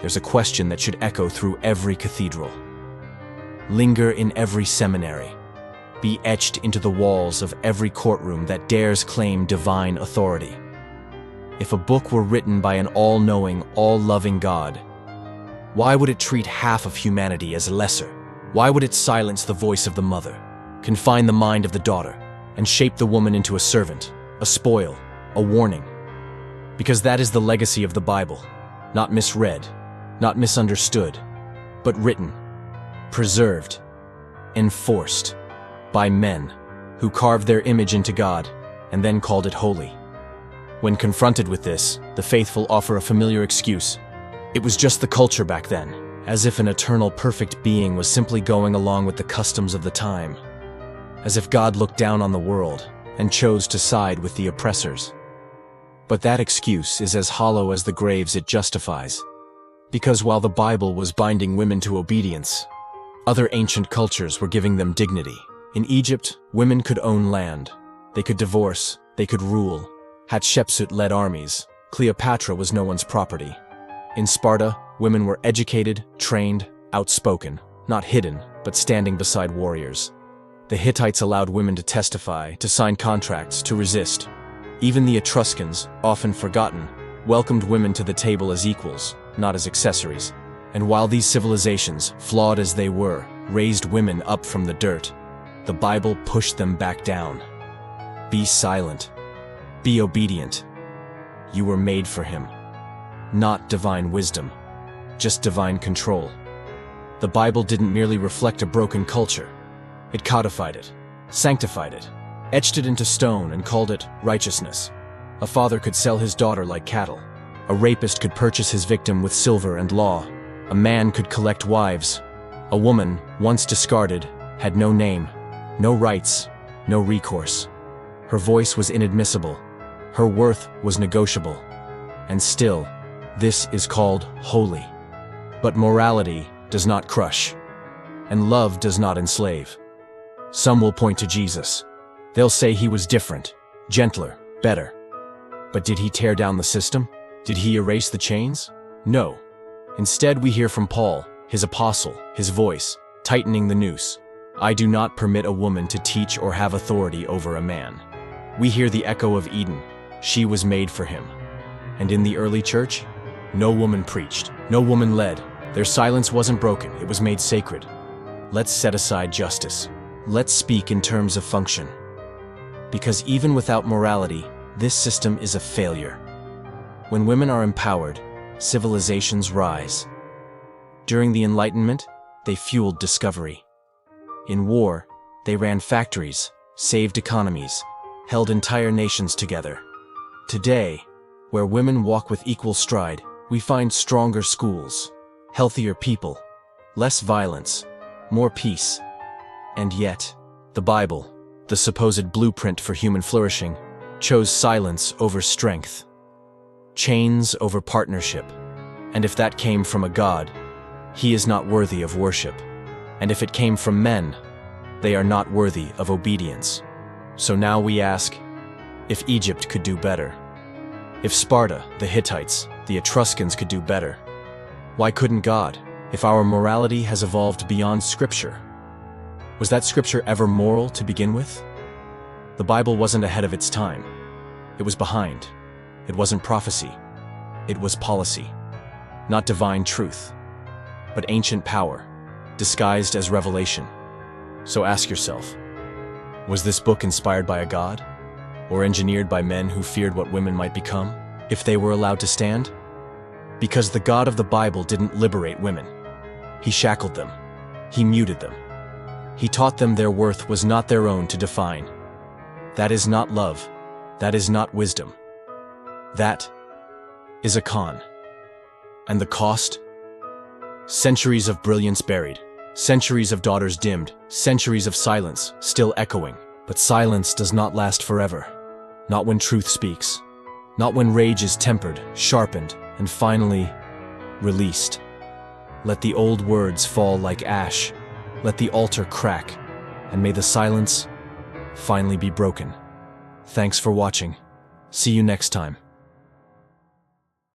there's a question that should echo through every cathedral, linger in every seminary, be etched into the walls of every courtroom that dares claim divine authority. If a book were written by an all-knowing, all-loving God, why would it treat half of humanity as lesser? Why would it silence the voice of the mother, confine the mind of the daughter, and shape the woman into a servant, a spoil, a warning? Because that is the legacy of the Bible, not misread, not misunderstood, but written, preserved, enforced by men who carved their image into God and then called it holy. When confronted with this, the faithful offer a familiar excuse. It was just the culture back then, as if an eternal perfect being was simply going along with the customs of the time, as if God looked down on the world and chose to side with the oppressors. But that excuse is as hollow as the graves it justifies, because while the Bible was binding women to obedience, other ancient cultures were giving them dignity. In Egypt, women could own land, they could divorce, they could rule. Hatshepsut led armies. Cleopatra was no one's property. In Sparta, women were educated, trained, outspoken, not hidden, but standing beside warriors. The Hittites allowed women to testify, to sign contracts, to resist. Even the Etruscans, often forgotten, welcomed women to the table as equals, not as accessories. And while these civilizations, flawed as they were, raised women up from the dirt, the Bible pushed them back down. Be silent. Be obedient. You were made for him. Not divine wisdom, just divine control. The Bible didn't merely reflect a broken culture. It codified it, sanctified it, etched it into stone and called it righteousness. A father could sell his daughter like cattle. A rapist could purchase his victim with silver and law. A man could collect wives. A woman, once discarded, had no name, no rights, no recourse. Her voice was inadmissible. Her worth was negotiable. And still, this is called holy. But morality does not crush, and love does not enslave. Some will point to Jesus. They'll say he was different, gentler, better. But did he tear down the system? Did he erase the chains? No. Instead, we hear from Paul, his apostle, his voice, tightening the noose. I do not permit a woman to teach or have authority over a man. We hear the echo of Eden. She was made for him. And in the early church, no woman preached, no woman led. Their silence wasn't broken, it was made sacred. Let's set aside justice. Let's speak in terms of function. Because even without morality, this system is a failure. When women are empowered, civilizations rise. During the Enlightenment, they fueled discovery. In war, they ran factories, saved economies, held entire nations together. Today, where women walk with equal stride, we find stronger schools, healthier people, less violence, more peace. And yet, the Bible, the supposed blueprint for human flourishing, chose silence over strength, chains over partnership. And if that came from a God, he is not worthy of worship. And if it came from men, they are not worthy of obedience. So now we ask, if Egypt could do better, if Sparta, the Hittites, the Etruscans could do better, why couldn't God? If our morality has evolved beyond Scripture, was that Scripture ever moral to begin with? The Bible wasn't ahead of its time. It was behind. It wasn't prophecy. It was policy. Not divine truth, but ancient power, disguised as revelation. So ask yourself, was this book inspired by a God? Or engineered by men who feared what women might become, if they were allowed to stand? Because the God of the Bible didn't liberate women. He shackled them. He muted them. He taught them their worth was not their own to define. That is not love. That is not wisdom. That is a con. And the cost? Centuries of brilliance buried, centuries of daughters dimmed, centuries of silence still echoing. But silence does not last forever. Not when truth speaks. Not when rage is tempered, sharpened, and finally released. Let the old words fall like ash. Let the altar crack, and may the silence finally be broken. Thanks for watching. See you next time.